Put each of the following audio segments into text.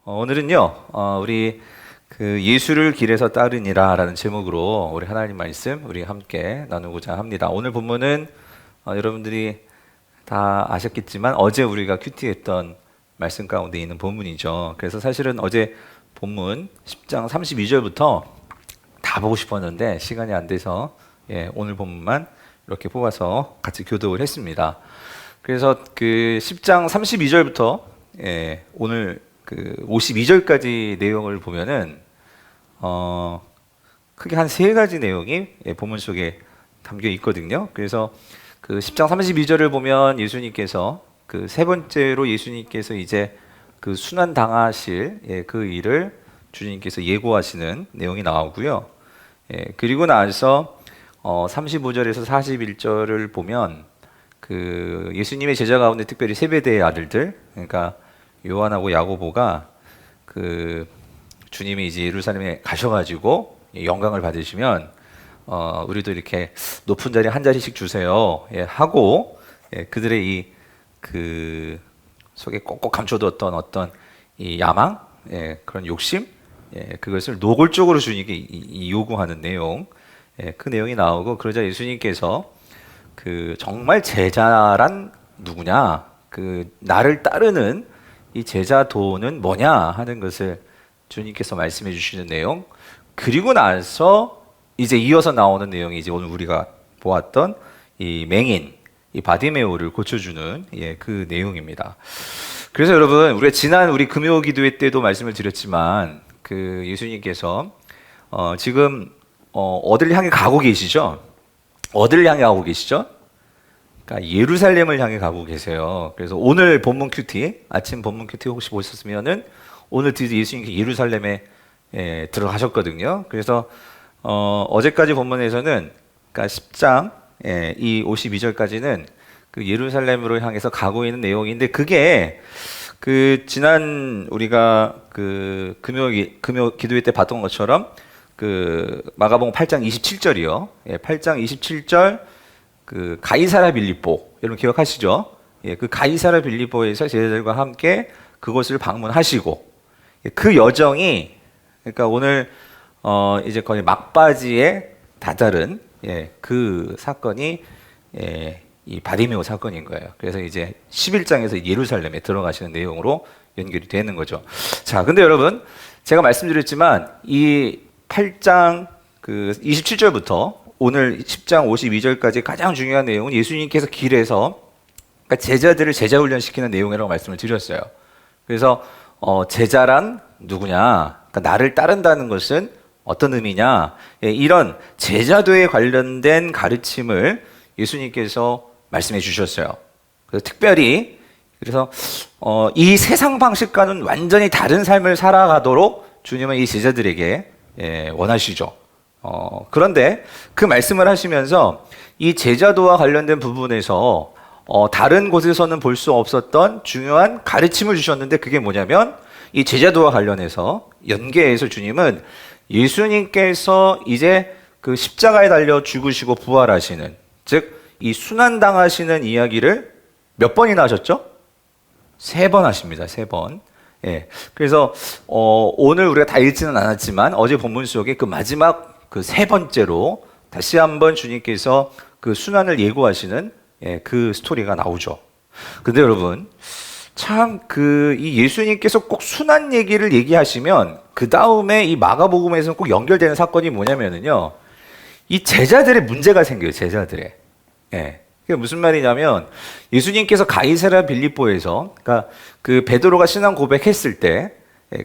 오늘은요, 우리 그 예수를 길에서 따르니라라는 제목으로 우리 하나님 말씀 우리 함께 나누고자 합니다. 오늘 본문은 여러분들이 다 아셨겠지만 어제 우리가 큐티했던 말씀 가운데 있는 본문이죠. 그래서 사실은 어제 본문 10장 32절부터 다 보고 싶었는데 시간이 안 돼서 오늘 본문만 이렇게 뽑아서 같이 교독을 했습니다. 그래서 그 10장 32절부터 오늘 그 52절까지 내용을 보면은 크게 한 세 가지 내용이 본문 속에 담겨 있거든요. 그래서 그 10장 32절을 보면 예수님께서 그 세 번째로 예수님께서 이제 그 순환 당하실 그 일을 주님께서 예고하시는 내용이 나오고요. 그리고 나서 35절에서 41절을 보면 그 예수님의 제자 가운데 특별히 세베대의 아들들, 그러니까 요한하고 야고보가 그 주님이 이제 예루살렘에 가셔가지고 영광을 받으시면 우리도 이렇게 높은 자리에 한 자리씩 주세요 하고 그들의 이 그 속에 꼭꼭 감춰뒀던 어떤 이 야망, 그런 욕심, 그것을 노골적으로 주님께 요구하는 내용, 그 내용이 나오고, 그러자 예수님께서 그 정말 제자란 누구냐, 그 나를 따르는 이 제자도는 뭐냐 하는 것을 주님께서 말씀해 주시는 내용, 그리고 나서 이제 이어서 나오는 내용이 이제 오늘 우리가 보았던 이 맹인, 이 바디메오를 고쳐주는 그 내용입니다. 그래서 여러분, 우리가 지난 우리 금요 기도회 때도 말씀을 드렸지만 그 예수님께서 지금 어디를 향해 가고 계시죠? 어디를 향해 가고 계시죠? 그러니까 예루살렘을 향해 가고 계세요. 그래서 오늘 본문 큐티, 아침 본문 큐티 혹시 보셨으면은 오늘 드디어 예수님께서 예루살렘에 들어가셨거든요. 그래서 어제까지 본문에서는 그러니까 10장 이 52절까지는 그 예루살렘으로 향해서 가고 있는 내용인데, 그게 그 지난 우리가 그 금요 기도회 때 봤던 것처럼 그 마가복음 8장 27절이요. 8장 27절 그 가이사랴 빌립보, 여러분 기억하시죠? 그 가이사랴 빌립보에서 제자들과 함께 그곳을 방문하시고, 그 여정이 그러니까 오늘 이제 거의 막바지에 다다른 그 사건이 이 바디메오 사건인 거예요. 그래서 이제 11장에서 예루살렘에 들어가시는 내용으로 연결이 되는 거죠. 자, 근데 여러분, 제가 말씀드렸지만 이 8장 그 27절부터 오늘 10장 52절까지 가장 중요한 내용은 예수님께서 길에서 그러니까 제자들을 제자 훈련시키는 내용이라고 말씀을 드렸어요. 그래서 제자란 누구냐, 그러니까 나를 따른다는 것은 어떤 의미냐, 이런 제자도에 관련된 가르침을 예수님께서 말씀해 주셨어요. 그래서 특별히 그래서 이 세상 방식과는 완전히 다른 삶을 살아가도록 주님은 이 제자들에게 원하시죠. 그런데 그 말씀을 하시면서 이 제자도와 관련된 부분에서 다른 곳에서는 볼 수 없었던 중요한 가르침을 주셨는데, 그게 뭐냐면 이 제자도와 관련해서 연계해서 주님은 예수님께서 이제 그 십자가에 달려 죽으시고 부활하시는, 즉 이 순환당하시는 이야기를 몇 번이나 하셨죠? 3번 하십니다. 3번. 그래서 오늘 우리가 다 읽지는 않았지만 어제 본문 속에 그 마지막 그 3번째로 다시 한번 주님께서 그 순환을 예고하시는 그 스토리가 나오죠. 근데 여러분, 참 그 이 예수님께서 꼭 순환 얘기를 얘기하시면 그 다음에 이 마가복음에서는 꼭 연결되는 사건이 뭐냐면은요, 이 제자들의 문제가 생겨요. 제자들의. 그게 무슨 말이냐면, 예수님께서 가이사랴 빌립보에서, 그러니까 그 베드로가 신앙 고백했을 때,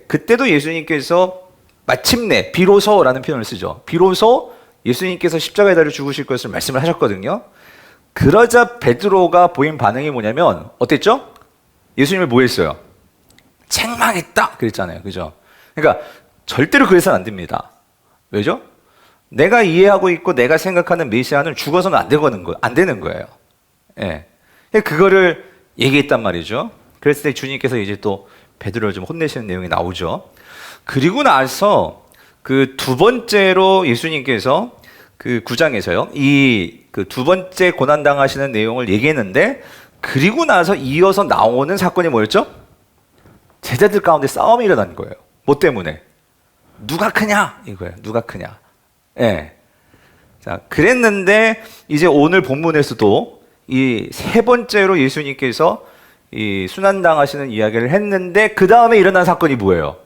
그때도 예수님께서 마침내 비로소라는 표현을 쓰죠. 비로소 예수님께서 십자가에 달려 죽으실 것을 말씀을 하셨거든요. 그러자 베드로가 보인 반응이 뭐냐면 어땠죠? 예수님을 뭐 했어요? 책망했다 그랬잖아요. 그죠? 그러니까 절대로 그래서는 안 됩니다. 왜죠? 내가 이해하고 있고 내가 생각하는 메시아는 죽어서는 안 되는 거예요. 그거를 얘기했단 말이죠. 그랬을 때 주님께서 이제 또 베드로를 좀 혼내시는 내용이 나오죠. 그리고 나서 그 두 번째로 예수님께서 그 9장에서요, 이 그 두 번째 고난당하시는 내용을 얘기했는데, 그리고 나서 이어서 나오는 사건이 뭐였죠? 제자들 가운데 싸움이 일어난 거예요. 뭐 때문에? 누가 크냐? 이거예요. 누가 크냐? 예. 자, 그랬는데 이제 오늘 본문에서도 이 세 번째로 예수님께서 이 순환당하시는 이야기를 했는데 그 다음에 일어난 사건이 뭐예요?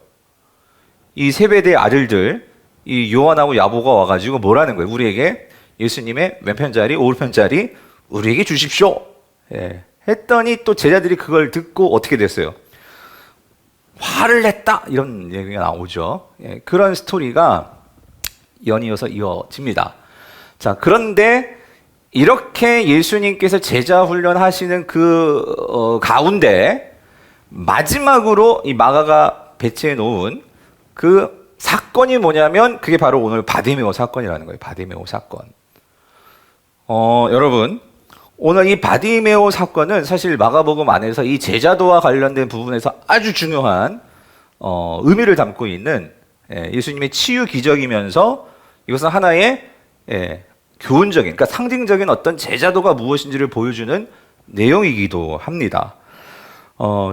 이 세베대의 아들들, 이 요한하고 야고보가 와가지고 뭐라는 거예요? 우리에게 예수님의 왼편 자리, 오른편 자리 우리에게 주십시오. 예. 했더니 또 제자들이 그걸 듣고 어떻게 됐어요? 화를 냈다 이런 얘기가 나오죠. 예. 그런 스토리가 연이어서 이어집니다. 자, 그런데 이렇게 예수님께서 제자 훈련하시는 그 가운데 마지막으로 이 마가가 배치해 놓은 그 사건이 뭐냐면 그게 바로 오늘 바디메오 사건이라는 거예요. 바디메오 사건. 여러분, 오늘 이 바디메오 사건은 사실 마가복음 안에서 이 제자도와 관련된 부분에서 아주 중요한 의미를 담고 있는 예수님의 치유 기적이면서 이것은 하나의 교훈적인, 그러니까 상징적인 어떤 제자도가 무엇인지를 보여주는 내용이기도 합니다.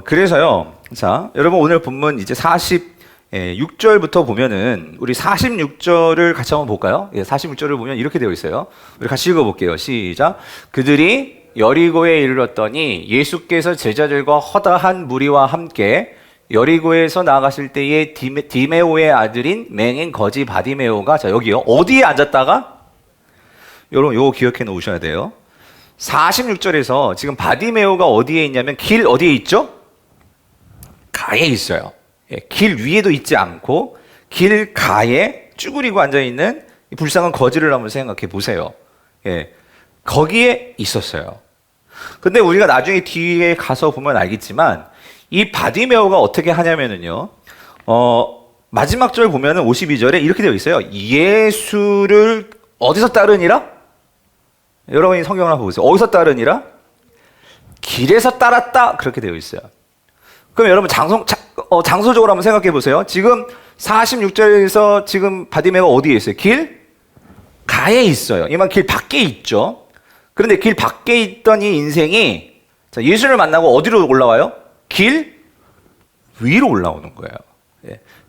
그래서요, 자, 여러분 오늘 본문 이제 46절부터 보면은 우리 46절을 같이 한번 볼까요? 46절을 보면 이렇게 되어 있어요. 우리 같이 읽어볼게요. 시작. 그들이 여리고에 이르렀더니 예수께서 제자들과 허다한 무리와 함께 여리고에서 나가실 때에 디메오의 아들인 맹인 거지 바디메오가, 자, 여기요. 어디에 앉았다가? 여러분, 요거 기억해 놓으셔야 돼요. 46절에서 지금 바디메오가 어디에 있냐면 길 어디에 있죠? 가에 있어요. 길 위에도 있지 않고 길 가에 쭈그리고 앉아있는 이 불쌍한 거지를 한번 생각해 보세요. 거기에 있었어요. 근데 우리가 나중에 뒤에 가서 보면 알겠지만 이 바디메오가 어떻게 하냐면은요, 마지막 절 보면은 52절에 이렇게 되어 있어요. 예수를 어디서 따르니라? 여러분이 성경을 한번 보세요. 어디서 따르니라? 길에서 따랐다. 그렇게 되어 있어요. 그럼 여러분 장소적으로 한번 생각해 보세요. 지금 46절에서 지금 바디메오가 어디에 있어요? 길 가에 있어요. 이만 길 밖에 있죠. 그런데 길 밖에 있던 이 인생이 예수를 만나고 어디로 올라와요? 길 위로 올라오는 거예요.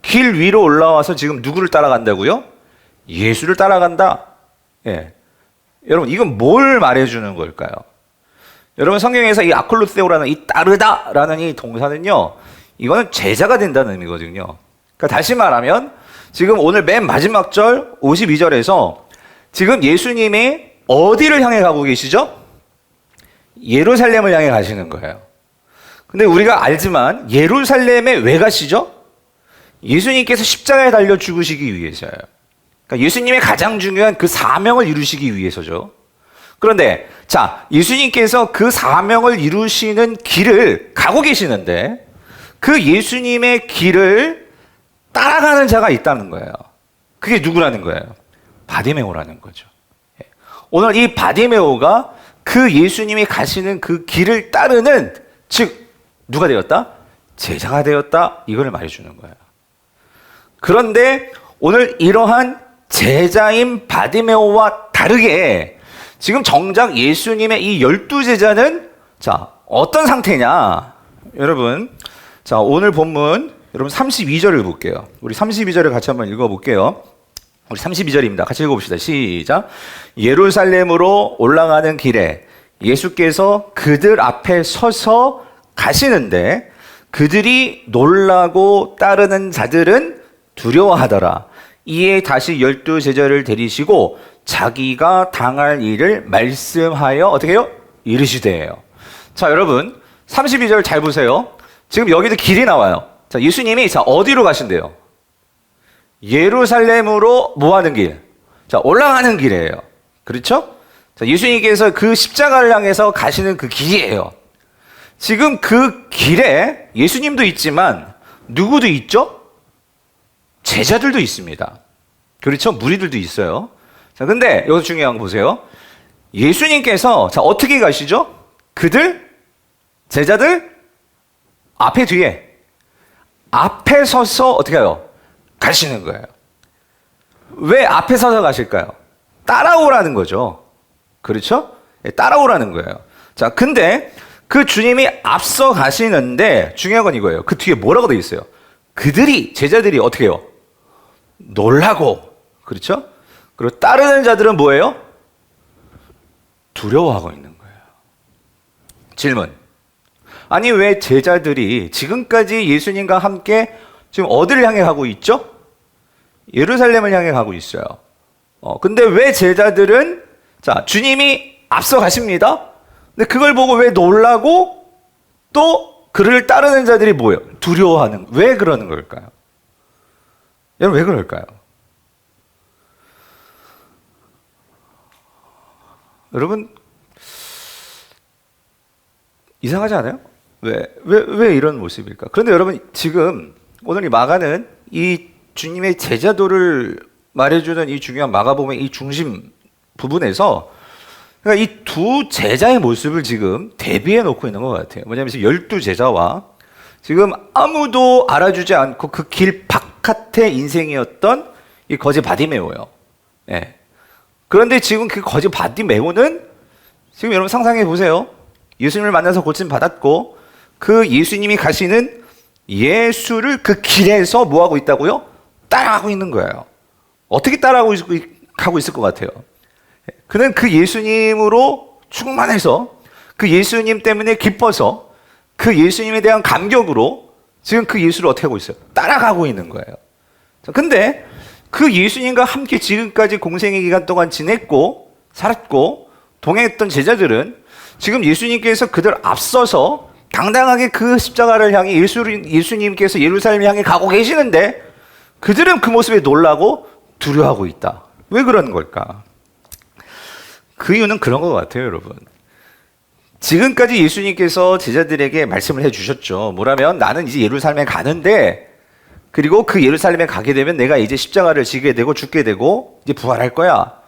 길 위로 올라와서 지금 누구를 따라간다고요? 예수를 따라간다. 여러분, 이건 뭘 말해주는 걸까요? 여러분, 성경에서 이 아콜루세오라는 이 따르다라는 이 동사는요, 이거는 제자가 된다는 의미거든요. 그러니까 다시 말하면 지금 오늘 맨 마지막 절 52절에서 지금 예수님이 어디를 향해 가고 계시죠? 예루살렘을 향해 가시는 거예요. 근데 우리가 알지만 예루살렘에 왜 가시죠? 예수님께서 십자가에 달려 죽으시기 위해서요. 그러니까 예수님의 가장 중요한 그 사명을 이루시기 위해서죠. 그런데 자, 예수님께서 그 사명을 이루시는 길을 가고 계시는데 그 예수님의 길을 따라가는 자가 있다는 거예요. 그게 누구라는 거예요? 바디메오라는 거죠. 오늘 이 바디메오가 그 예수님이 가시는 그 길을 따르는, 즉 누가 되었다? 제자가 되었다. 이걸 말해주는 거예요. 그런데 오늘 이러한 제자인 바디메오와 다르게 지금 정작 예수님의 이 12제자는 자, 어떤 상태냐? 여러분, 자, 오늘 본문 여러분 32절을 볼게요. 우리 32절을 같이 한번 읽어볼게요. 우리 32절입니다. 같이 읽어봅시다. 시작. 예루살렘으로 올라가는 길에 예수께서 그들 앞에 서서 가시는데 그들이 놀라고 따르는 자들은 두려워하더라. 이에 다시 12제자를 데리시고 자기가 당할 일을 말씀하여 어떻게 해요? 이르시되요. 자, 여러분 32절 잘 보세요. 지금 여기도 길이 나와요. 자, 예수님이 자, 어디로 가신대요? 예루살렘으로 뭐 하는 길? 자, 올라가는 길이에요. 그렇죠? 자, 예수님께서 그 십자가를 향해서 가시는 그 길이에요. 지금 그 길에 예수님도 있지만 누구도 있죠? 제자들도 있습니다. 그렇죠? 무리들도 있어요. 자, 근데 여기서 중요한 거 보세요. 예수님께서 자, 어떻게 가시죠? 그들, 제자들 앞에 뒤에 앞에 서서 어떻게 해요? 가시는 거예요. 왜 앞에 서서 가실까요? 따라오라는 거죠. 그렇죠? 따라오라는 거예요. 자, 근데 그 주님이 앞서 가시는데 중요한 건 이거예요. 그 뒤에 뭐라고 되어 있어요? 제자들이 어떻게 해요? 놀라고. 그렇죠? 그리고 따르는 자들은 뭐예요? 두려워하고 있는 거예요. 질문. 아니, 왜 제자들이 지금까지 예수님과 함께 지금 어디를 향해 가고 있죠? 예루살렘을 향해 가고 있어요. 근데 왜 제자들은, 자, 주님이 앞서 가십니다. 근데 그걸 보고 왜 놀라고 또 그를 따르는 자들이 뭐예요? 두려워하는, 왜 그러는 걸까요? 여러분, 왜 그럴까요? 여러분, 이상하지 않아요? 왜 이런 모습일까? 그런데 여러분, 지금 오늘 이 마가는 이 주님의 제자도를 말해주는 이 중요한 마가복음의 이 중심 부분에서 그러니까 이 두 제자의 모습을 지금 대비해 놓고 있는 것 같아요. 뭐냐면 12제자와 지금 아무도 알아주지 않고 그 길 바깥의 인생이었던 이 거지 바디메오요. 예. 그런데 지금 그 거지 바디메오는 지금 여러분 상상해 보세요. 예수님을 만나서 고침 받았고 그 예수님이 가시는 예수를 그 길에서 뭐 하고 있다고요? 따라가고 있는 거예요. 어떻게 따라가고 있을 것 같아요? 그는 그 예수님으로 충만해서 그 예수님 때문에 기뻐서 그 예수님에 대한 감격으로 지금 그 예수를 어떻게 하고 있어요? 따라가고 있는 거예요. 근데 그 예수님과 함께 지금까지 공생의 기간 동안 지냈고 살았고 동행했던 제자들은 지금 예수님께서 그들 앞서서 당당하게 그 십자가를 향해 예수님께서 예루살렘을 향해 가고 계시는데 그들은 그 모습에 놀라고 두려워하고 있다. 왜 그런 걸까? 그 이유는 그런 것 같아요, 여러분. 지금까지 예수님께서 제자들에게 말씀을 해주셨죠. 뭐라면 나는 이제 예루살렘에 가는데 그리고 그 예루살렘에 가게 되면 내가 이제 십자가를 지게 되고 죽게 되고 이제 부활할 거야.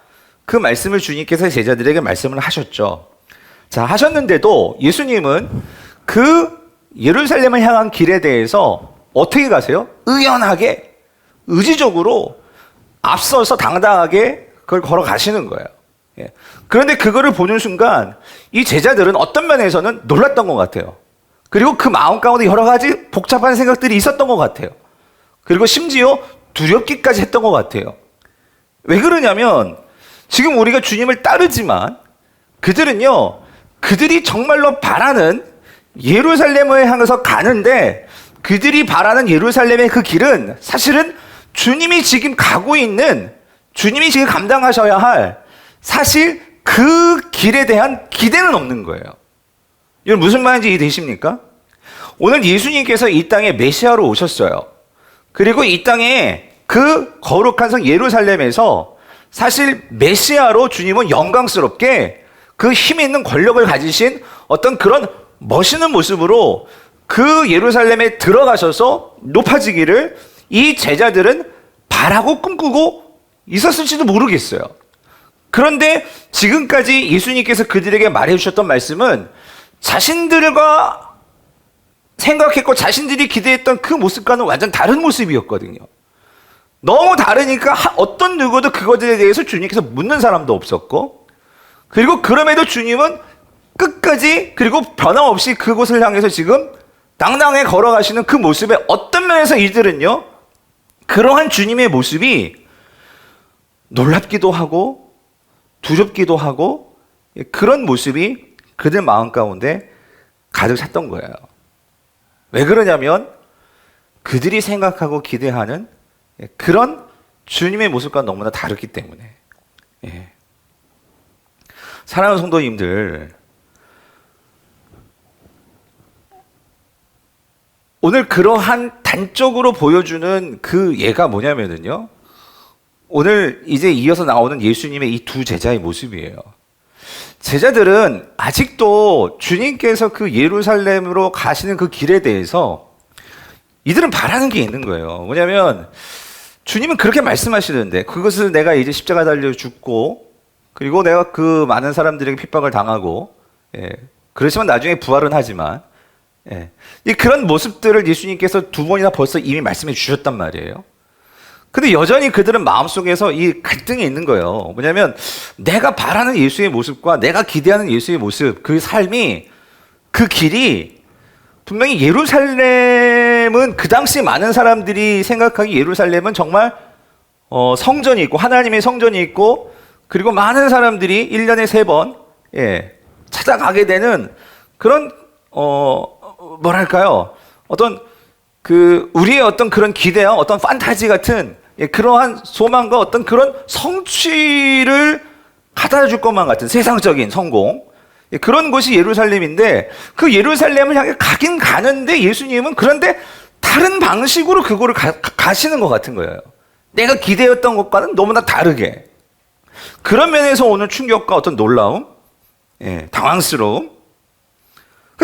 그 말씀을 주님께서 제자들에게 말씀을 하셨죠. 자, 하셨는데도 예수님은 그 예루살렘을 향한 길에 대해서 어떻게 가세요? 의연하게, 의지적으로 앞서서 당당하게 그걸 걸어가시는 거예요. 예. 그런데 그거를 보는 순간 이 제자들은 어떤 면에서는 놀랐던 것 같아요. 그리고 그 마음 가운데 여러 가지 복잡한 생각들이 있었던 것 같아요. 그리고 심지어 두렵기까지 했던 것 같아요. 왜 그러냐면 지금 우리가 주님을 따르지만 그들은요, 그들이 정말로 바라는 예루살렘을 향해서 가는데 그들이 바라는 예루살렘의 그 길은 사실은 주님이 지금 가고 있는, 주님이 지금 감당하셔야 할 사실 그 길에 대한 기대는 없는 거예요. 이건 무슨 말인지 이해되십니까? 오늘 예수님께서 이 땅에 메시아로 오셨어요. 그리고 이 땅에 그 거룩한 성 예루살렘에서 사실 메시아로 주님은 영광스럽게 그 힘 있는 권력을 가지신 어떤 그런 멋있는 모습으로 그 예루살렘에 들어가셔서 높아지기를 이 제자들은 바라고 꿈꾸고 있었을지도 모르겠어요. 그런데 지금까지 예수님께서 그들에게 말해주셨던 말씀은 자신들과 생각했고 자신들이 기대했던 그 모습과는 완전 다른 모습이었거든요. 너무 다르니까 어떤 누구도 그것에 대해서 주님께서 묻는 사람도 없었고, 그리고 그럼에도 주님은 끝까지 그리고 변함없이 그곳을 향해서 지금 당당하게 걸어가시는 그 모습에 어떤 면에서 이들은요, 그러한 주님의 모습이 놀랍기도 하고 두렵기도 하고 그런 모습이 그들 마음 가운데 가득 찼던 거예요. 왜 그러냐면 그들이 생각하고 기대하는 그런 주님의 모습과 너무나 다르기 때문에. 예. 사랑하는 성도님들, 오늘 그러한 단적으로 보여주는 그 예가 뭐냐면요, 오늘 이제 이어서 나오는 예수님의 이 두 제자의 모습이에요. 제자들은 아직도 주님께서 그 예루살렘으로 가시는 그 길에 대해서 이들은 바라는 게 있는 거예요. 뭐냐면 주님은 그렇게 말씀하시는데 그것을 내가 이제 십자가 달려 죽고 그리고 내가 그 많은 사람들에게 핍박을 당하고, 예, 그렇지만 나중에 부활은 하지만, 예, 그런 모습들을 예수님께서 두 번이나 벌써 이미 말씀해 주셨단 말이에요. 근데 여전히 그들은 마음속에서 이 갈등이 있는 거예요. 뭐냐면 내가 바라는 예수의 모습과 내가 기대하는 예수의 모습, 그 삶이 그 길이 분명히 예루살렘은 그 당시 많은 사람들이 생각하기 예루살렘은 정말 성전이 있고 하나님의 성전이 있고 그리고 많은 사람들이 1년에 3번 찾아가게 되는 그런 뭐랄까요? 어떤 그 우리의 어떤 그런 기대와 어떤 판타지 같은 그러한 소망과 어떤 그런 성취를 갖다 줄 것만 같은 세상적인 성공 그런 곳이 예루살렘인데 그 예루살렘을 향해 가긴 가는데 예수님은 그런데 다른 방식으로 그거를 가시는 것 같은 거예요. 내가 기대했던 것과는 너무나 다르게. 그런 면에서 오는 충격과 어떤 놀라움, 당황스러움,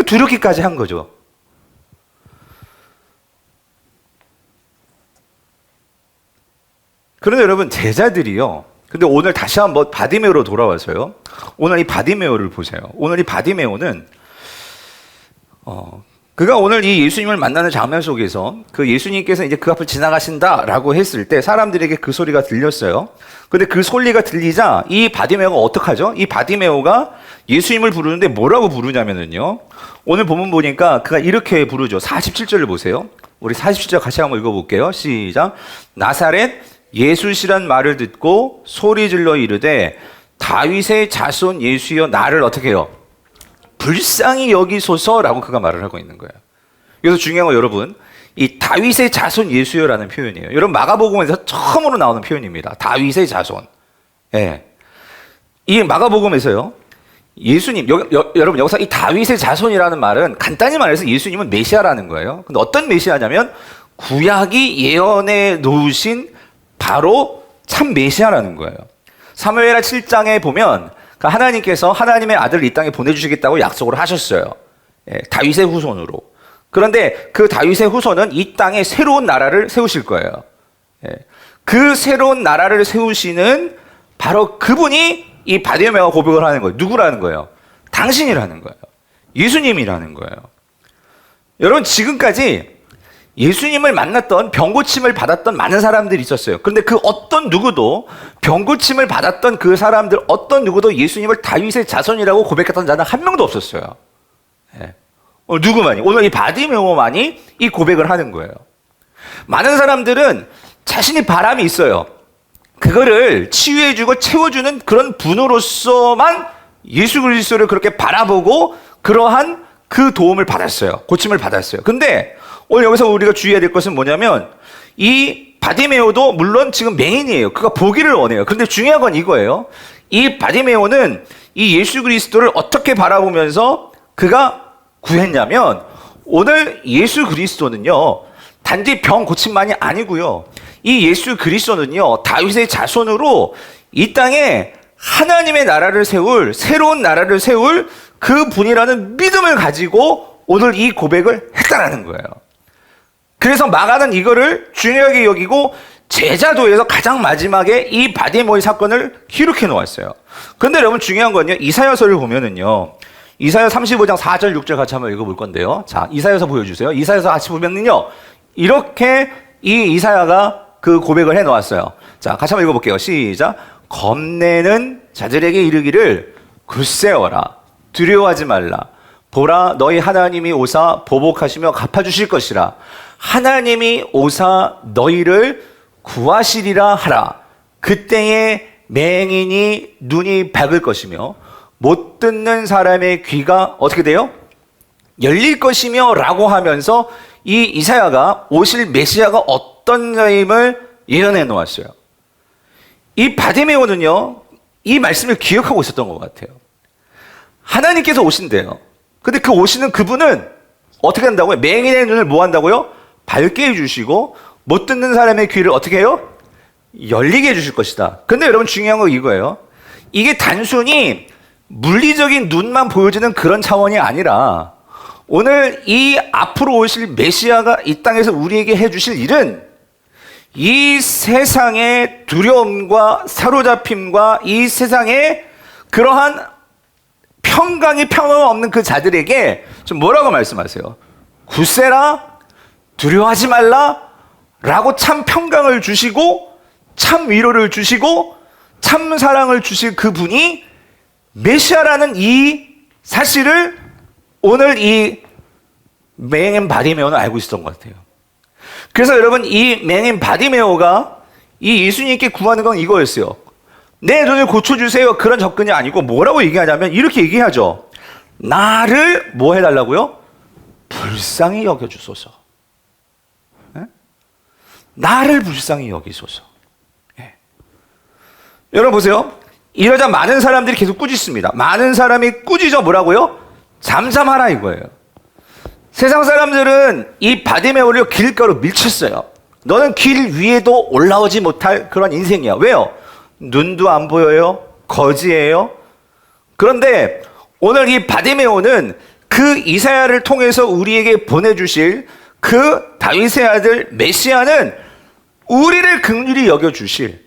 두렵기까지 한 거죠. 그런데 여러분 제자들이요. 근데 오늘 다시 한번 바디메오로 돌아와서요. 오늘 이 바디메오를 보세요. 오늘 이 바디메오는 그가 오늘 이 예수님을 만나는 장면 속에서 그 예수님께서 이제 그 앞을 지나가신다라고 했을 때 사람들에게 그 소리가 들렸어요. 근데 그 소리가 들리자 이 바디메오가 어떡하죠? 이 바디메오가 예수님을 부르는데 뭐라고 부르냐면은요. 오늘 본문 보니까 그가 이렇게 부르죠. 47절을 보세요. 우리 47절 같이 한번 읽어볼게요. 시작. 나사렛 예수시란 말을 듣고 소리질러 이르되 다윗의 자손 예수여 나를 어떻게 해요? 불쌍히 여기소서라고 그가 말을 하고 있는 거예요. 그래서 중요한 건 여러분 이 다윗의 자손 예수여라는 표현이에요. 여러분 마가복음에서 처음으로 나오는 표현입니다. 다윗의 자손. 이 마가복음에서요. 예수님 여러분 여기서 이 다윗의 자손이라는 말은 간단히 말해서 예수님은 메시아라는 거예요. 근데 어떤 메시아냐면 구약이 예언해 놓으신 바로 참 메시아라는 거예요. 사무엘하 7장에 보면 하나님께서 하나님의 아들을 이 땅에 보내주시겠다고 약속을 하셨어요. 다윗의 후손으로. 그런데 그 다윗의 후손은 이 땅에 새로운 나라를 세우실 거예요. 그 새로운 나라를 세우시는 바로 그분이 이 바디메오가 고백을 하는 거예요. 누구라는 거예요? 당신이라는 거예요. 예수님이라는 거예요. 여러분 지금까지 예수님을 만났던 병고침을 받았던 많은 사람들이 있었어요. 그런데 그 어떤 누구도 병고침을 받았던 그 사람들 어떤 누구도 예수님을 다윗의 자손이라고 고백했던 자는 한 명도 없었어요. 누구만이? 오늘 이 바디메오만이 이 고백을 하는 거예요. 많은 사람들은 자신이 바람이 있어요. 그거를 치유해주고 채워주는 그런 분으로서만 예수 그리스도를 그렇게 바라보고 그러한 그 도움을 받았어요. 고침을 받았어요. 근데 오늘 여기서 우리가 주의해야 될 것은 뭐냐면 이 바디메오도 물론 지금 맹인이에요. 그가 보기를 원해요. 그런데 중요한 건 이거예요. 이 바디메오는 이 예수 그리스도를 어떻게 바라보면서 그가 구했냐면 오늘 예수 그리스도는요. 단지 병 고침만이 아니고요. 이 예수 그리스도는요. 다윗의 자손으로 이 땅에 하나님의 나라를 세울 새로운 나라를 세울 그 분이라는 믿음을 가지고 오늘 이 고백을 했다라는 거예요. 그래서 마가는 이거를 중요하게 여기고 제자도에서 가장 마지막에 이 바디메오의 사건을 기록해 놓았어요. 그런데 여러분 중요한 건요. 이사야서를 보면은요. 이사야 35장 4절 6절 같이 한번 읽어볼 건데요. 자, 이사야서 보여주세요. 이사야서 같이 보면은요. 이렇게 이 이사야가 그 고백을 해 놓았어요. 자, 같이 한번 읽어볼게요. 시작. 겁내는 자들에게 이르기를 굳세어라. 두려워하지 말라. 보라 너희 하나님이 오사 보복하시며 갚아주실 것이라. 하나님이 오사 너희를 구하시리라 하라. 그때에 맹인이 눈이 밝을 것이며 못 듣는 사람의 귀가 어떻게 돼요? 열릴 것이며 라고 하면서 이 이사야가 오실 메시아가 어떤 자임을 예언해 놓았어요. 이 바디메오는요. 이 말씀을 기억하고 있었던 것 같아요. 하나님께서 오신대요. 근데 그 오시는 그분은 어떻게 한다고요? 맹인의 눈을 뭐 한다고요? 밝게 해주시고 못 듣는 사람의 귀를 어떻게 해요? 열리게 해주실 것이다. 근데 여러분 중요한 건 이거예요. 이게 단순히 물리적인 눈만 보여주는 그런 차원이 아니라 오늘 이 앞으로 오실 메시아가 이 땅에서 우리에게 해주실 일은 이 세상의 두려움과 사로잡힘과 이 세상의 그러한 평강이 평화가 없는 그 자들에게 좀 뭐라고 말씀하세요? 굳세라, 두려워하지 말라 라고 참 평강을 주시고 참 위로를 주시고 참 사랑을 주실 그분이 메시아라는 이 사실을 오늘 이 맹인 바디메오는 알고 있었던 것 같아요. 그래서 여러분, 이 맹인 바디메오가 이 예수님께 구하는 건 이거였어요. 내 눈을 고쳐주세요. 그런 접근이 아니고 뭐라고 얘기하냐면 이렇게 얘기하죠. 나를 뭐 해달라고요? 불쌍히 여겨주소서. 네? 나를 불쌍히 여기소서. 네. 여러분 보세요. 이러자 많은 사람들이 계속 꾸짖습니다. 많은 사람이 꾸짖어 뭐라고요? 잠잠하라 이거예요. 세상 사람들은 이 바디메오를 길가로 밀쳤어요. 너는 길 위에도 올라오지 못할 그런 인생이야. 왜요? 눈도 안 보여요. 거지예요. 그런데 오늘 이 바디메오는 그 이사야를 통해서 우리에게 보내주실 그 다윗의 아들 메시아는 우리를 긍휼히 여겨주실,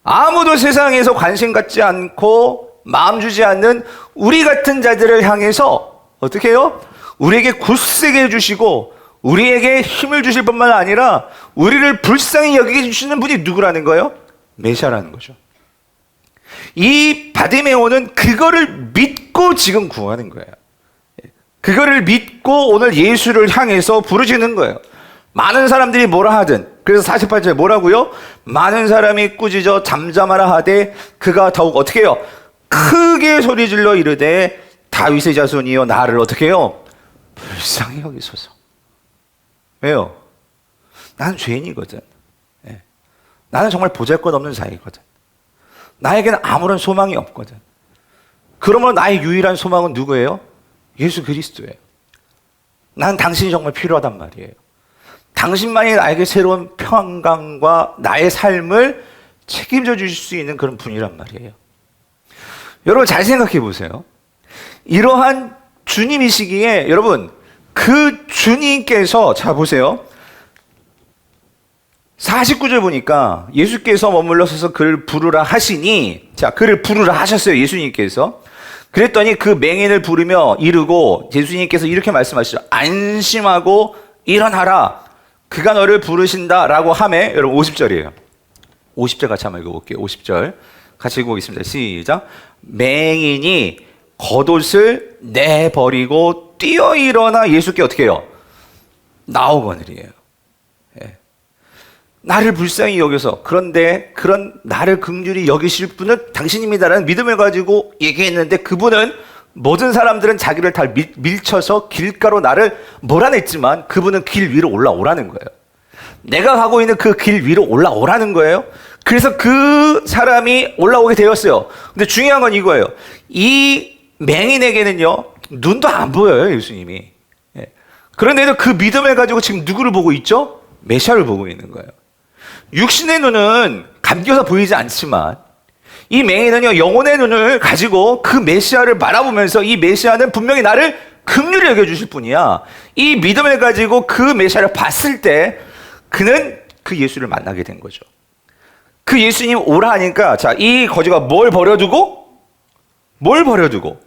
아무도 세상에서 관심 갖지 않고 마음 주지 않는 우리 같은 자들을 향해서 어떻게 해요? 우리에게 굳세게 해주시고 우리에게 힘을 주실 뿐만 아니라 우리를 불쌍히 여기게 해주시는 분이 누구라는 거예요? 메시아라는 거죠. 이 바디메오는 그거를 믿고 지금 구하는 거예요. 그거를 믿고 오늘 예수를 향해서 부르짖는 거예요. 많은 사람들이 뭐라 하든, 그래서 48절에 뭐라고요? 많은 사람이 꾸짖어 잠잠하라 하되 그가 더욱 어떻게 해요? 크게 소리질러 이르되 다윗의 자손이여 나를 어떻게 해요? 불쌍히 여기소서. 왜요? 나는 죄인이거든. 나는 정말 보잘것없는 자이거든. 나에게는 아무런 소망이 없거든. 그러면 나의 유일한 소망은 누구예요? 예수 그리스도예요. 나는 당신이 정말 필요하단 말이에요. 당신만이 나에게 새로운 평강과 나의 삶을 책임져 주실 수 있는 그런 분이란 말이에요. 여러분 잘 생각해 보세요. 이러한 주님이시기에 여러분 그 주님께서 자 보세요. 49절 보니까 예수께서 머물러 서서 그를 부르라 하시니, 자 그를 부르라 하셨어요. 예수님께서. 그랬더니 그 맹인을 부르며 이르고 예수님께서 이렇게 말씀하시죠. 안심하고 일어나라. 그가 너를 부르신다 라고 하매, 여러분 50절이에요. 50절 같이 한번 읽어볼게요. 50절 같이 읽어보겠습니다. 시작. 맹인이 겉옷을 내버리고 뛰어 일어나 예수께 어떻게 해요? 나오거니리에요. 나를 불쌍히 여겨서, 그런데 그런 나를 긍휼히 여기실 분은 당신입니다라는 믿음을 가지고 얘기했는데 그분은 모든 사람들은 자기를 다 밀쳐서 길가로 나를 몰아냈지만 그분은 길 위로 올라오라는 거예요. 내가 가고 있는 그 길 위로 올라오라는 거예요. 그래서 그 사람이 올라오게 되었어요. 근데 중요한 건 이거예요. 이 맹인에게는요, 눈도 안 보여요, 예수님이. 그런데도 그 믿음을 가지고 지금 누구를 보고 있죠? 메시아를 보고 있는 거예요. 육신의 눈은 감겨서 보이지 않지만 이 맹인은요, 영혼의 눈을 가지고 그 메시아를 바라보면서 이 메시아는 분명히 나를 긍휼히 여겨주실 분이야. 이 믿음을 가지고 그 메시아를 봤을 때 그는 그 예수를 만나게 된 거죠. 그 예수님 오라 하니까, 자, 이 거지가 뭘 버려두고? 뭘 버려두고?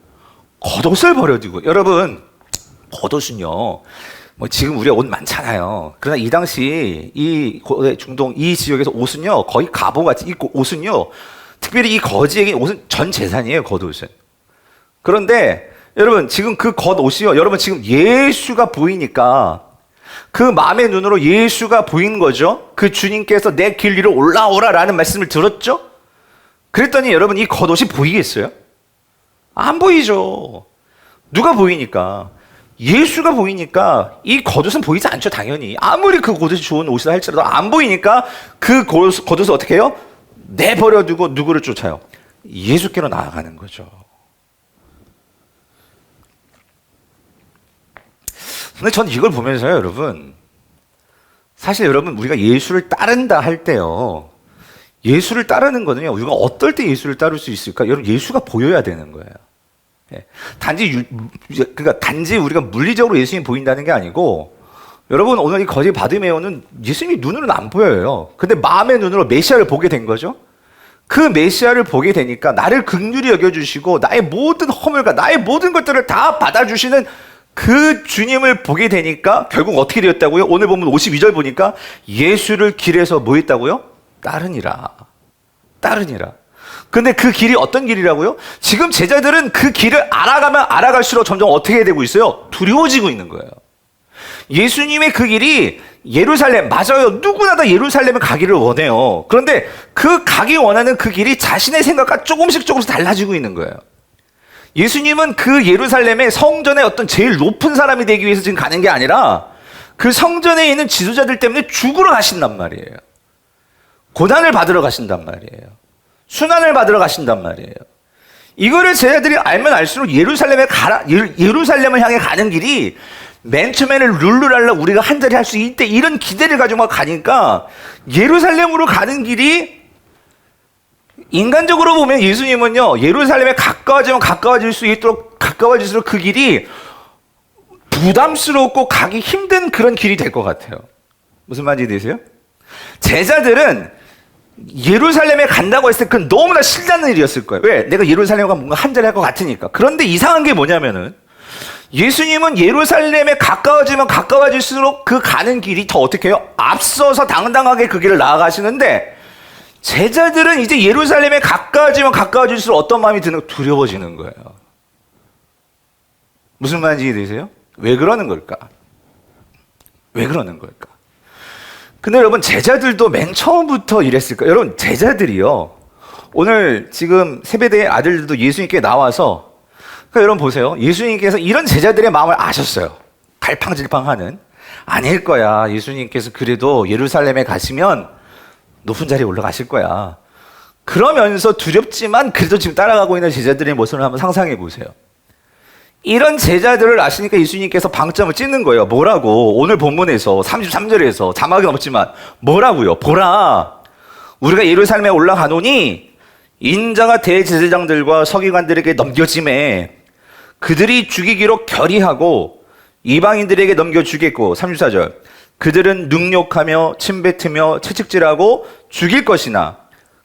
겉옷을 버려두고. 여러분, 겉옷은요, 뭐 지금 우리가 옷 많잖아요. 그러나 이 당시 이 중동 이 지역에서 옷은요 거의 갑옷같이 입고, 옷은요 특별히 이 거지에게 옷은 전 재산이에요. 겉옷은. 그런데 여러분 지금 그 겉옷이요, 여러분 지금 예수가 보이니까 그 마음의 눈으로 예수가 보인 거죠. 그 주님께서 내 길 위로 올라오라 라는 말씀을 들었죠. 그랬더니 여러분 이 겉옷이 보이겠어요? 안 보이죠. 누가 보이니까? 예수가 보이니까 이 겉옷은 보이지 않죠. 당연히 아무리 그 겉옷이 좋은 옷이라 할지라도 안 보이니까 그 겉옷을 어떻게 해요? 내버려두고 누구를 쫓아요? 예수께로 나아가는 거죠. 근데 저는 이걸 보면서요, 여러분, 사실 여러분 우리가 예수를 따른다 할 때요, 예수를 따르는 거는요, 우리가 어떨 때 예수를 따를 수 있을까? 여러분 예수가 보여야 되는 거예요. 그러니까 단지 우리가 물리적으로 예수님이 보인다는 게 아니고, 여러분 오늘 이 거지 바디메오는 예수님이 눈으로는 안 보여요. 근데 마음의 눈으로 메시아를 보게 된 거죠. 그 메시아를 보게 되니까 나를 긍휼히 여겨주시고 나의 모든 허물과 나의 모든 것들을 다 받아주시는 그 주님을 보게 되니까 결국 어떻게 되었다고요? 오늘 보면 52절 보니까 예수를 길에서 뭐 했다고요? 따르니라. 따르니라. 근데 그 길이 어떤 길이라고요? 지금 제자들은 그 길을 알아가면 알아갈수록 점점 어떻게 되고 있어요? 두려워지고 있는 거예요. 예수님의 그 길이 예루살렘, 맞아요. 누구나 다 예루살렘에 가기를 원해요. 그런데 그 가기 원하는 그 길이 자신의 생각과 조금씩 달라지고 있는 거예요. 예수님은 그 예루살렘의 성전의 어떤 제일 높은 사람이 되기 위해서 지금 가는 게 아니라 그 성전에 있는 지도자들 때문에 죽으러 가신단 말이에요. 고난을 받으러 가신단 말이에요. 순환을 받으러 가신단 말이에요. 이거를 제자들이 알면 알수록 예루살렘을 향해 가는 길이 맨 처음에는 룰루랄라 우리가 한 자리 할 수 있대 이런 기대를 가지고 막 가니까 예루살렘으로 가는 길이 인간적으로 보면 예수님은요 예루살렘에 가까워질 수 있도록 가까워질수록 그 길이 부담스럽고 가기 힘든 그런 길이 될 것 같아요. 무슨 말인지 되세요? 제자들은 예루살렘에 간다고 했을 때 그건 너무나 신나는 일이었을 거예요. 왜? 내가 예루살렘에 가면 뭔가 한 자리 할 것 같으니까. 그런데 이상한 게 뭐냐면은 예수님은 예루살렘에 가까워지면 가까워질수록 그 가는 길이 더 어떻게 해요? 앞서서 당당하게 그 길을 나아가시는데 제자들은 이제 예루살렘에 가까워지면 가까워질수록 어떤 마음이 드는 거예요? 두려워지는 거예요. 무슨 말인지 이해되세요? 왜 그러는 걸까? 왜 그러는 걸까? 근데 여러분 제자들도 맨 처음부터 이랬을까? 여러분 제자들이요 오늘 지금 세베대의 아들들도 예수님께 나와서 그러니까 여러분 보세요. 예수님께서 이런 제자들의 마음을 아셨어요. 갈팡질팡하는 아닐 거야. 예수님께서 그래도 예루살렘에 가시면 높은 자리에 올라가실 거야. 그러면서 두렵지만 그래도 지금 따라가고 있는 제자들의 모습을 한번 상상해 보세요. 이런 제자들을 아시니까 예수님께서 방점을 찍는 거예요. 뭐라고? 오늘 본문에서 33절에서 자막이 없지만 뭐라고요? 보라, 우리가 예루살렘에 올라가노니 인자가 대제사장들과 서기관들에게 넘겨짐에 그들이 죽이기로 결의하고 이방인들에게 넘겨주겠고 34절 그들은 능욕하며 침뱉으며 채찍질하고 죽일 것이나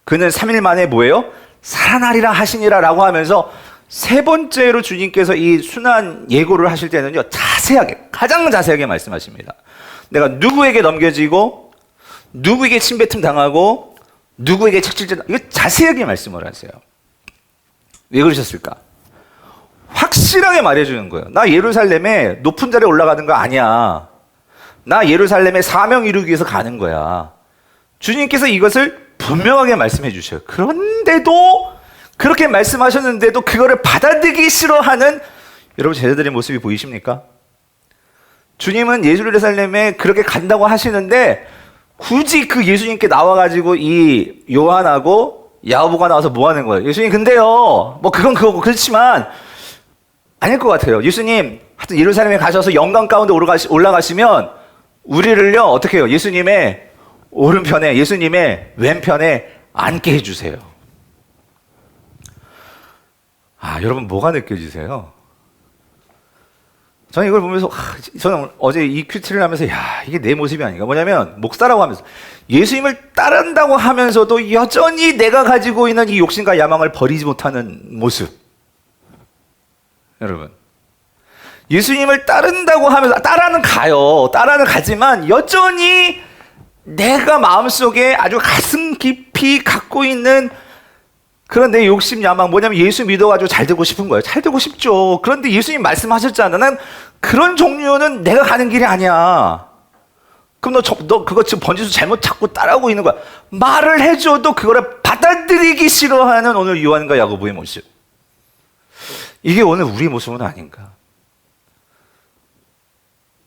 그는 3일 만에 뭐예요? 살아나리라 하시니라 라고 하면서 세 번째로 주님께서 이 순환 예고를 하실 때는요 자세하게 가장 자세하게 말씀하십니다. 내가 누구에게 넘겨지고 누구에게 침뱉음 당하고 누구에게 채찍질 이거 자세하게 말씀을 하세요. 왜 그러셨을까? 확실하게 말해주는 거예요. 나 예루살렘에 높은 자리에 올라가는 거 아니야. 나 예루살렘에 사명 이루기 위해서 가는 거야. 주님께서 이것을 분명하게 말씀해 주셔요. 그런데도 그렇게 말씀하셨는데도 그거를 받아들이기 싫어하는 여러분 제자들의 모습이 보이십니까? 주님은 예루살렘에 그렇게 간다고 하시는데 굳이 그 예수님께 나와가지고 이 요한하고 야고보가 나와서 뭐 하는 거예요? 예수님 근데요 뭐 그건 그거고 그렇지만 아닐 것 같아요. 예수님 하여튼 예루살렘에 가셔서 영광 가운데 올라가시면 우리를요 어떻게 해요? 예수님의 오른편에 예수님의 왼편에 앉게 해주세요. 아 여러분 뭐가 느껴지세요? 저는 이걸 보면서 저는 어제 이 큐티를 하면서 야 이게 내 모습이 아닌가. 뭐냐면 목사라고 하면서 예수님을 따른다고 하면서도 여전히 내가 가지고 있는 이 욕심과 야망을 버리지 못하는 모습. 여러분 예수님을 따른다고 하면서 따라는 가지만 여전히 내가 마음속에 아주 가슴 깊이 갖고 있는 그런 내 욕심 야망 뭐냐면 예수 믿어가지고 잘 되고 싶은 거예요. 잘 되고 싶죠. 그런데 예수님 말씀하셨잖아. 난 그런 종류는 내가 가는 길이 아니야. 그럼 너 그거 지금 번지수 잘못 찾고 따라오고 있는 거야. 말을 해줘도 그거를 받아들이기 싫어하는 오늘 요한과 야고보의 모습. 이게 오늘 우리의 모습은 아닌가.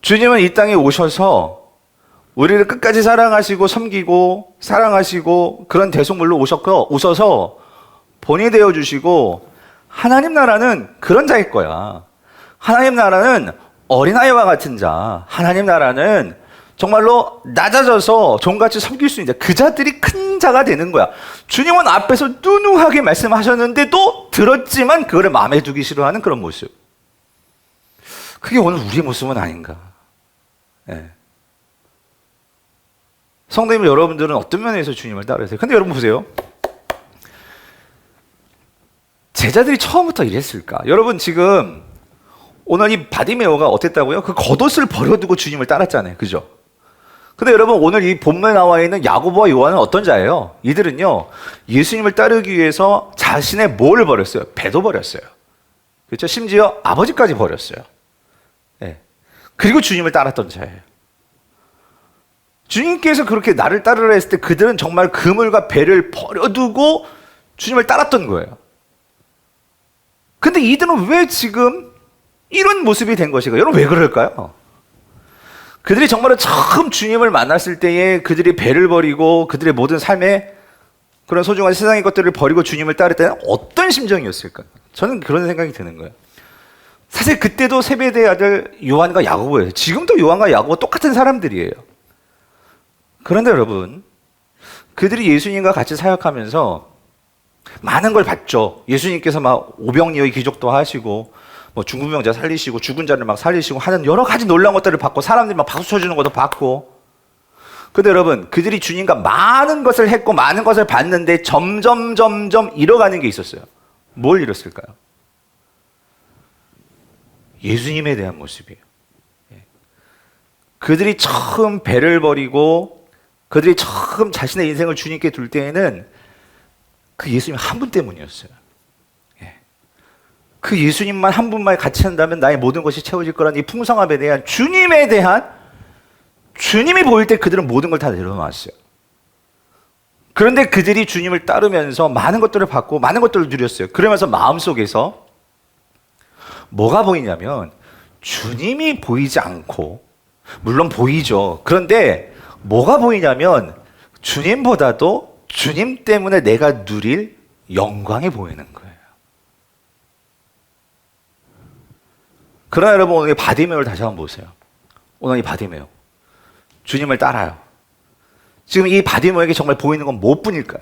주님은 이 땅에 오셔서 우리를 끝까지 사랑하시고 섬기고 사랑하시고 그런 대속물로 오셔서 본이 되어주시고 하나님 나라는 그런 자일 거야. 하나님 나라는 어린아이와 같은 자. 하나님 나라는 정말로 낮아져서 종같이 섬길 수 있는 자. 그 자들이 큰 자가 되는 거야. 주님은 앞에서 누누하게 말씀하셨는데도 들었지만 그거를 마음에 두기 싫어하는 그런 모습. 그게 오늘 우리의 모습은 아닌가. 네. 성도님 여러분들은 어떤 면에서 주님을 따르세요? 근데 여러분 보세요. 제자들이 처음부터 이랬을까? 여러분 지금 오늘 이 바디메오가 어땠다고요? 그 겉옷을 버려두고 주님을 따랐잖아요. 그죠? 근데 여러분 오늘 이 본문에 나와 있는 야고보와 요한은 어떤 자예요? 이들은요 예수님을 따르기 위해서 자신의 뭐를 버렸어요? 배도 버렸어요. 그렇죠? 심지어 아버지까지 버렸어요. 네. 그리고 주님을 따랐던 자예요. 주님께서 그렇게 나를 따르라 했을 때 그들은 정말 그물과 배를 버려두고 주님을 따랐던 거예요. 근데 이들은 왜 지금 이런 모습이 된 것일까요? 여러분 왜 그럴까요? 그들이 정말로 처음 주님을 만났을 때에 그들이 배를 버리고 그들의 모든 삶에 그런 소중한 세상의 것들을 버리고 주님을 따를 때는 어떤 심정이었을까요? 저는 그런 생각이 드는 거예요. 사실 그때도 세베대의 아들 요한과 야고보예요. 지금도 요한과 야고보 똑같은 사람들이에요. 그런데 여러분, 그들이 예수님과 같이 사역하면서 많은 걸 봤죠. 예수님께서 막 오병이어의 기적도 하시고 뭐 중풍병자 살리시고 죽은 자를 막 살리시고 하는 여러 가지 놀라운 것들을 봤고 사람들이 막 박수 쳐주는 것도 봤고. 근데 여러분 그들이 주님과 많은 것을 했고 많은 것을 봤는데 점점 잃어가는 게 있었어요. 뭘 잃었을까요? 예수님에 대한 모습이에요. 그들이 처음 배를 버리고 그들이 처음 자신의 인생을 주님께 둘 때에는 그 예수님 한 분 때문이었어요. 그 예수님만 한 분만 같이 한다면 나의 모든 것이 채워질 거라는 이 풍성함에 대한 주님에 대한 주님이 보일 때 그들은 모든 걸 다 내려놓았어요. 그런데 그들이 주님을 따르면서 많은 것들을 받고 많은 것들을 누렸어요. 그러면서 마음속에서 뭐가 보이냐면 주님이 보이지 않고 물론 보이죠. 그런데 뭐가 보이냐면 주님보다도 주님 때문에 내가 누릴 영광이 보이는 거예요. 그러나 여러분 오늘 바디메오를 다시 한번 보세요. 오늘 이 바디메오 주님을 따라요. 지금 이 바디메오에게 정말 보이는 건 무엇뿐일까요?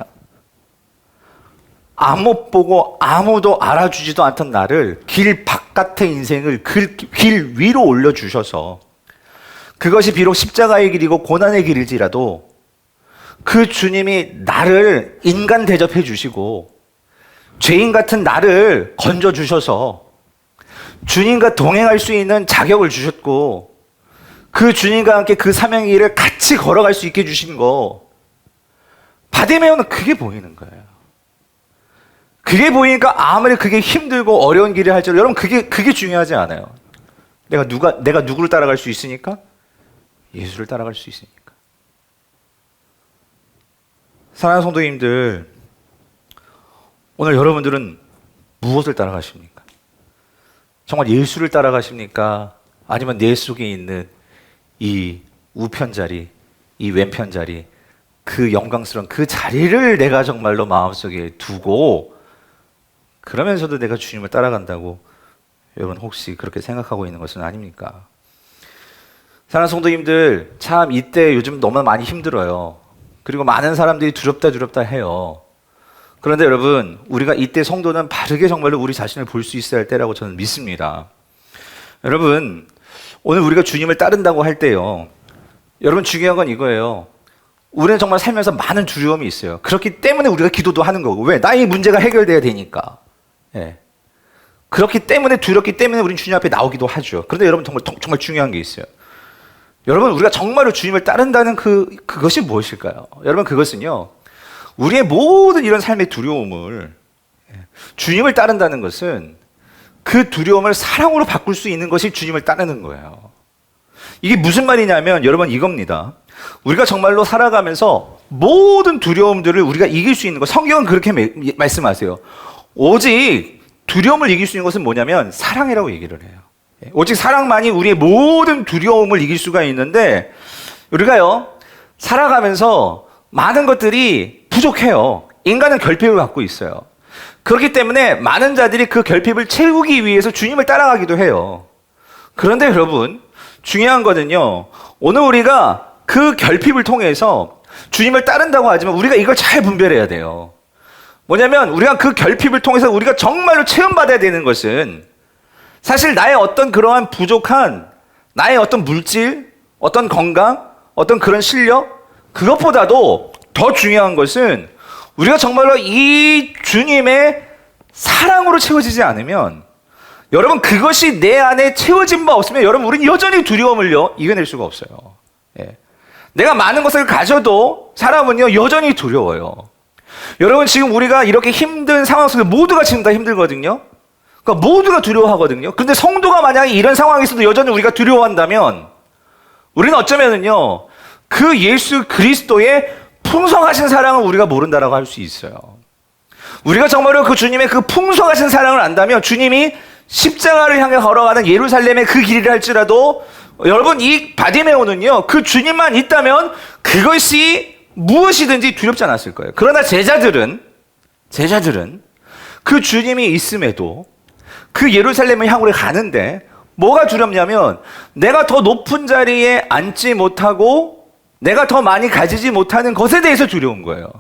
아무 보고 아무도 알아주지도 않던 나를 길 바깥의 인생을 길 위로 올려주셔서 그것이 비록 십자가의 길이고 고난의 길일지라도 그 주님이 나를 인간 대접해 주시고 죄인 같은 나를 건져주셔서 주님과 동행할 수 있는 자격을 주셨고 그 주님과 함께 그 사명의 길을 같이 걸어갈 수 있게 해주신 거 바디메오는 그게 보이는 거예요. 그게 보이니까 아무리 그게 힘들고 어려운 길을 할지라도 여러분 그게 중요하지 않아요. 내가 누구를 따라갈 수 있으니까? 예수를 따라갈 수 있으니까. 사랑하는 성도님들, 오늘 여러분들은 무엇을 따라가십니까? 정말 예수를 따라가십니까? 아니면 내 속에 있는 이 우편 자리, 이 왼편 자리, 그 영광스러운 그 자리를 내가 정말로 마음속에 두고 그러면서도 내가 주님을 따라간다고 여러분 혹시 그렇게 생각하고 있는 것은 아닙니까? 사랑하는 성도님들, 참 이때 요즘 너무 많이 힘들어요. 그리고 많은 사람들이 두렵다 해요. 그런데 여러분, 우리가 이때 성도는 바르게 정말로 우리 자신을 볼 수 있어야 할 때라고 저는 믿습니다. 여러분, 오늘 우리가 주님을 따른다고 할 때요. 여러분 중요한 건 이거예요. 우리는 정말 살면서 많은 두려움이 있어요. 그렇기 때문에 우리가 기도도 하는 거고. 왜? 나의 문제가 해결돼야 되니까. 예. 그렇기 때문에 두렵기 때문에 우리는 주님 앞에 나오기도 하죠. 그런데 여러분 정말 중요한 게 있어요. 여러분 우리가 정말로 주님을 따른다는 그것이 무엇일까요? 여러분 그것은요. 우리의 모든 이런 삶의 두려움을 주님을 따른다는 것은 그 두려움을 사랑으로 바꿀 수 있는 것이 주님을 따르는 거예요. 이게 무슨 말이냐면 여러분 이겁니다. 우리가 정말로 살아가면서 모든 두려움들을 우리가 이길 수 있는 것, 성경은 그렇게 말씀하세요. 오직 두려움을 이길 수 있는 것은 뭐냐면 사랑이라고 얘기를 해요. 오직 사랑만이 우리의 모든 두려움을 이길 수가 있는데 우리가요 살아가면서 많은 것들이 부족해요. 인간은 결핍을 갖고 있어요. 그렇기 때문에 많은 자들이 그 결핍을 채우기 위해서 주님을 따라가기도 해요. 그런데 여러분 중요한 거는요, 오늘 우리가 그 결핍을 통해서 주님을 따른다고 하지만 우리가 이걸 잘 분별해야 돼요. 뭐냐면 우리가 그 결핍을 통해서 우리가 정말로 체험받아야 되는 것은 사실 나의 어떤 그러한 부족한 나의 어떤 물질, 어떤 건강, 어떤 그런 실력, 그것보다도 더 중요한 것은 우리가 정말로 이 주님의 사랑으로 채워지지 않으면 여러분 그것이 내 안에 채워진 바 없으면 여러분 우리는 여전히 두려움을요 이겨낼 수가 없어요. 예. 내가 많은 것을 가져도 사람은요 여전히 두려워요. 여러분 지금 우리가 이렇게 힘든 상황 속에 모두가 지금 다 힘들거든요. 그러니까 모두가 두려워하거든요. 근데 성도가 만약에 이런 상황에서도 여전히 우리가 두려워한다면 우리는 어쩌면은요 그 예수 그리스도의 풍성하신 사랑을 우리가 모른다라고 할 수 있어요. 우리가 정말로 그 주님의 그 풍성하신 사랑을 안다면 주님이 십자가를 향해 걸어가는 예루살렘의 그 길이라 할지라도 여러분 이 바디메오는요 그 주님만 있다면 그것이 무엇이든지 두렵지 않았을 거예요. 그러나 제자들은 그 주님이 있음에도 그 예루살렘을 향으로 가는데 뭐가 두렵냐면 내가 더 높은 자리에 앉지 못하고 내가 더 많이 가지지 못하는 것에 대해서 두려운 거예요.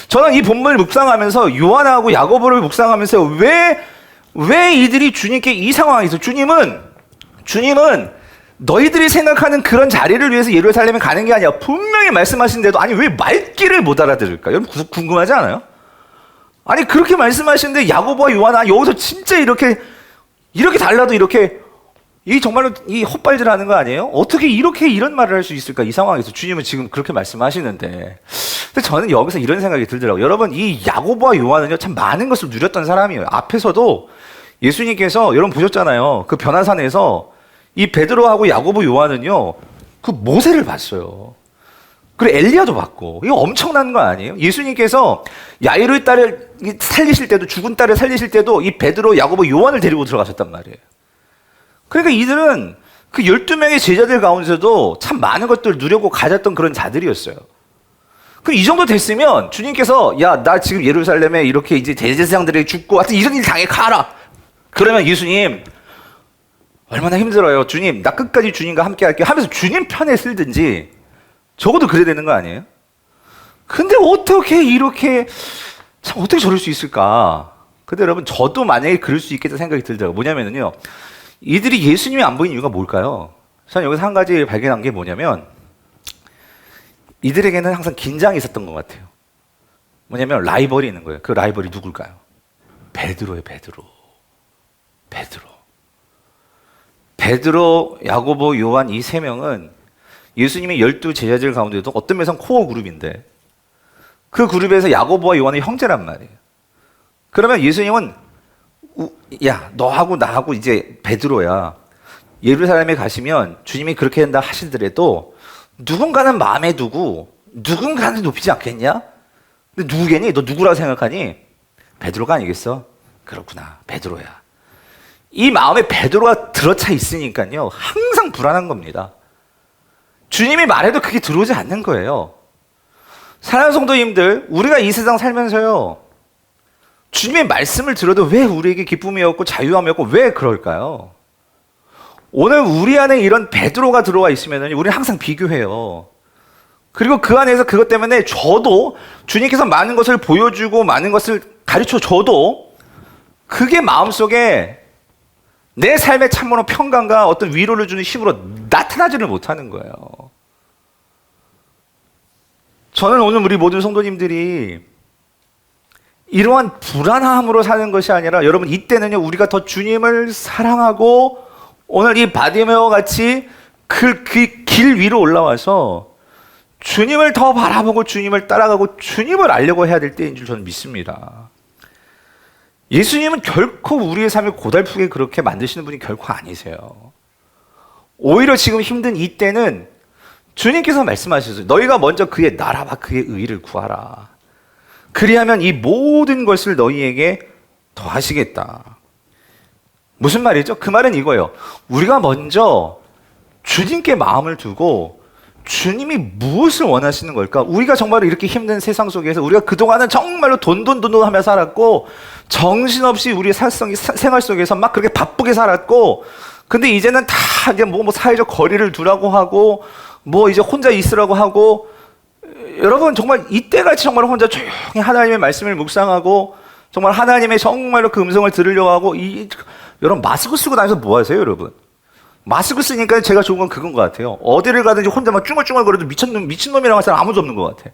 저는 이 본문을 묵상하면서 요한하고 야고보를 묵상하면서 왜 이들이 주님께 이 상황에서 주님은 너희들이 생각하는 그런 자리를 위해서 예루살렘에 가는 게 아니라 분명히 말씀하신데도 아니 왜 말귀를 못 알아들을까? 여러분 궁금하지 않아요? 아니 그렇게 말씀하시는데 야고보와 요한 여기서 진짜 이렇게 달라도 이렇게 이 정말로 이 헛발질하는 거 아니에요? 어떻게 이렇게 이런 말을 할 수 있을까? 이 상황에서 주님은 지금 그렇게 말씀하시는데. 근데 저는 여기서 이런 생각이 들더라고요. 여러분 이 야고보와 요한은요 참 많은 것을 누렸던 사람이에요. 앞에서도 예수님께서 여러분 보셨잖아요. 그 변화산에서 이 베드로하고 야고보 요한은요 그 모세를 봤어요. 그리고 엘리야도 봤고 이거 엄청난 거 아니에요? 예수님께서 야이로의 딸을 살리실 때도 죽은 딸을 살리실 때도 이 베드로 야고보 요한을 데리고 들어가셨단 말이에요. 그러니까 이들은 그 12명의 제자들 가운데서도 참 많은 것들을 누려고 가졌던 그런 자들이었어요. 그럼 이 정도 됐으면 주님께서 야, 나 지금 예루살렘에 이렇게 이제 대제사장들에게 죽고 하여튼 이런 일 당해 가라. 그러면 예수님 얼마나 힘들어요. 주님, 나 끝까지 주님과 함께 할게요 하면서 주님 편에 쓸든지 적어도 그래야 되는 거 아니에요? 근데 어떻게 이렇게 참 어떻게 저럴 수 있을까? 근데 여러분 저도 만약에 그럴 수 있겠다 생각이 들더라고요. 뭐냐면요. 이들이 예수님이 안 보이는 이유가 뭘까요? 저는 여기서 한 가지 발견한 게 뭐냐면 이들에게는 항상 긴장이 있었던 것 같아요. 뭐냐면 라이벌이 있는 거예요. 그 라이벌이 누굴까요? 베드로예요. 베드로, 야고보, 요한 이 세 명은 예수님의 12 제자들 가운데도 어떤 면에서는 코어 그룹인데 그 그룹에서 야고보와 요한은 형제란 말이에요. 그러면 예수님은 야, 너하고 나하고 이제 베드로야. 예루살렘에 가시면 주님이 그렇게 한다 하시더라도 누군가는 마음에 두고 누군가는 높이지 않겠냐? 근데 누구겠니? 너 누구라고 생각하니? 베드로가 아니겠어? 그렇구나. 베드로야. 이 마음에 베드로가 들어차 있으니까요. 항상 불안한 겁니다. 주님이 말해도 그게 들어오지 않는 거예요. 사랑하는 성도님들, 우리가 이 세상 살면서요. 주님의 말씀을 들어도 왜 우리에게 기쁨이 없고 자유함이 없고 왜 그럴까요? 오늘 우리 안에 이런 베드로가 들어와 있으면 우리는 항상 비교해요. 그리고 그 안에서 그것 때문에 저도 주님께서 많은 것을 보여주고 많은 것을 가르쳐 줘도 그게 마음속에 내 삶의 참으로 평강과 어떤 위로를 주는 힘으로 나타나지를 못하는 거예요. 저는 오늘 우리 모든 성도님들이 이러한 불안함으로 사는 것이 아니라 여러분 이때는요 우리가 더 주님을 사랑하고 오늘 이 바디메오 같이 그 길 위로 올라와서 주님을 더 바라보고 주님을 따라가고 주님을 알려고 해야 될 때인 줄 저는 믿습니다. 예수님은 결코 우리의 삶을 고달프게 그렇게 만드시는 분이 결코 아니세요. 오히려 지금 힘든 이때는 주님께서 말씀하셨어요. 너희가 먼저 그의 나라와 그의 의를 구하라. 그리하면 이 모든 것을 너희에게 더하시겠다. 무슨 말이죠? 그 말은 이거예요. 우리가 먼저 주님께 마음을 두고 주님이 무엇을 원하시는 걸까? 우리가 정말로 이렇게 힘든 세상 속에서 우리가 그동안은 정말로 돈 하며 살았고 정신없이 우리의 생활 속에서 막 그렇게 바쁘게 살았고 근데 이제는 다 이제 뭐 사회적 거리를 두라고 하고 뭐 이제 혼자 있으라고 하고 여러분 정말 이때같이 정말 혼자 조용히 하나님의 말씀을 묵상하고 정말 하나님의 정말로 그 음성을 들으려고 하고 여러분 마스크 쓰고 다니면서 뭐 하세요 여러분? 마스크 쓰니까 제가 좋은 건 그건 것 같아요. 어디를 가든지 혼자 막 쭝얼쭝얼거려도 미친놈이라고 할 사람 아무도 없는 것 같아.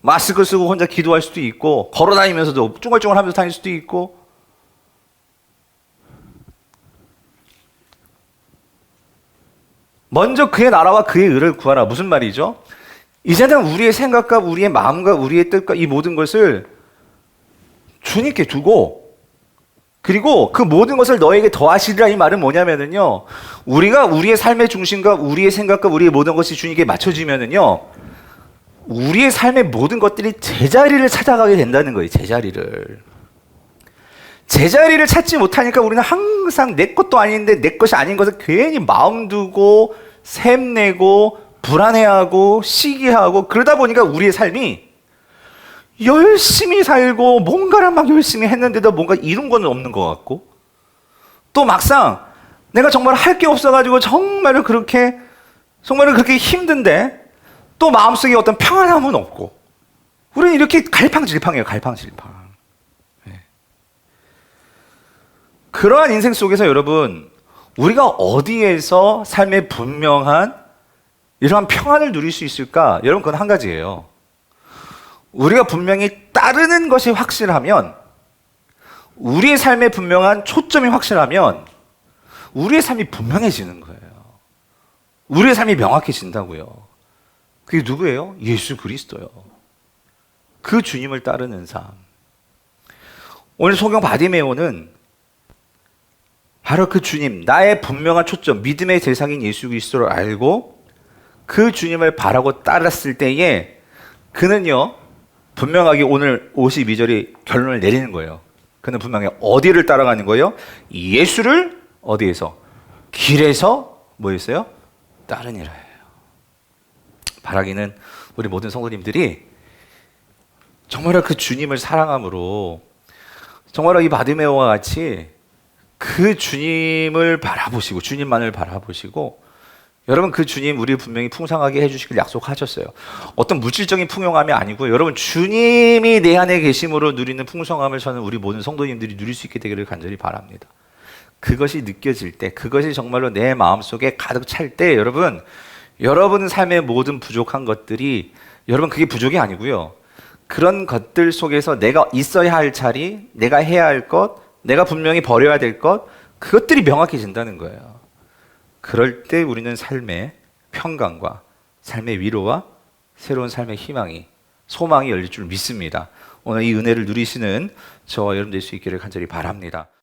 마스크 쓰고 혼자 기도할 수도 있고 걸어다니면서도 쭝얼쭝얼하면서 다닐 수도 있고 먼저 그의 나라와 그의 의를 구하라. 무슨 말이죠? 이제는 우리의 생각과 우리의 마음과 우리의 뜻과 이 모든 것을 주님께 두고, 그리고 그 모든 것을 너에게 더하시리라. 이 말은 뭐냐면은요, 우리가 우리의 삶의 중심과 우리의 생각과 우리의 모든 것이 주님께 맞춰지면은요, 우리의 삶의 모든 것들이 제자리를 찾아가게 된다는 거예요. 제자리를 찾지 못하니까 우리는 항상 내 것도 아닌데 내 것이 아닌 것을 괜히 마음 두고 샘내고 불안해하고 시기하고, 그러다 보니까 우리의 삶이 열심히 살고 뭔가를 막 열심히 했는데도 뭔가 이룬 건 없는 것 같고, 또 막상 내가 정말 할 게 없어가지고 정말 그렇게 힘든데 또 마음속에 어떤 평안함은 없고, 우리는 이렇게 갈팡질팡해요. 네. 그러한 인생 속에서 여러분, 우리가 어디에서 삶의 분명한 이러한 평안을 누릴 수 있을까? 여러분, 그건 한 가지예요. 우리가 분명히 따르는 것이 확실하면, 우리의 삶의 분명한 초점이 확실하면 우리의 삶이 분명해지는 거예요. 우리의 삶이 명확해진다고요. 그게 누구예요? 예수 그리스도요. 그 주님을 따르는 삶. 오늘 소경 바디메오는 바로 그 주님, 나의 분명한 초점, 믿음의 대상인 예수 그리스도를 알고 그 주님을 바라고 따랐을 때에 그는요, 분명하게 오늘 52절이 결론을 내리는 거예요. 그는 분명히 어디를 따라가는 거예요? 예수를 어디에서? 길에서 뭐 했어요? 따르니라. 바라기는 우리 모든 성도님들이 정말로 그 주님을 사랑함으로, 정말로 이 바디메오와 같이 그 주님을 바라보시고, 주님만을 바라보시고, 여러분 그 주님 우리 분명히 풍성하게 해주시길 약속하셨어요. 어떤 물질적인 풍요함이 아니고요. 여러분 주님이 내 안에 계심으로 누리는 풍성함을 저는 우리 모든 성도님들이 누릴 수 있게 되기를 간절히 바랍니다. 그것이 느껴질 때, 그것이 정말로 내 마음속에 가득 찰 때, 여러분 삶의 모든 부족한 것들이, 여러분 그게 부족이 아니고요, 그런 것들 속에서 내가 있어야 할 자리, 내가 해야 할 것, 내가 분명히 버려야 될 것, 그것들이 명확해진다는 거예요. 그럴 때 우리는 삶의 평강과 삶의 위로와 새로운 삶의 희망이, 소망이 열릴 줄 믿습니다. 오늘 이 은혜를 누리시는 저와 여러분 될 수 있기를 간절히 바랍니다.